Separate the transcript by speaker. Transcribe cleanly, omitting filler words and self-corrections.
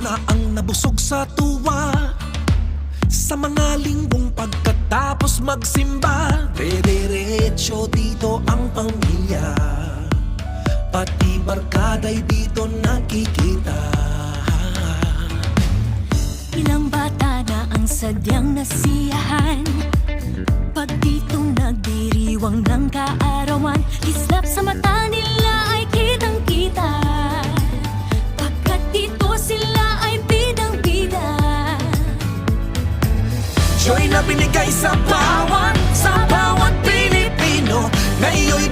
Speaker 1: na ang nabusog sa tuwa. Sa mga linggong pagkatapos magsimba, dire-diretso dito ang pamilya, pati barkada'y dito nakikita.
Speaker 2: Ilang bata na ang sadyang nasiyahan pag dito nagdiriwang ng kaarawan. Kislap sa mata nila ay kitang-kita, pagkat dito sila ay bidang-bida.
Speaker 1: Joy na binigay sa bawat Pilipino, ngayon'y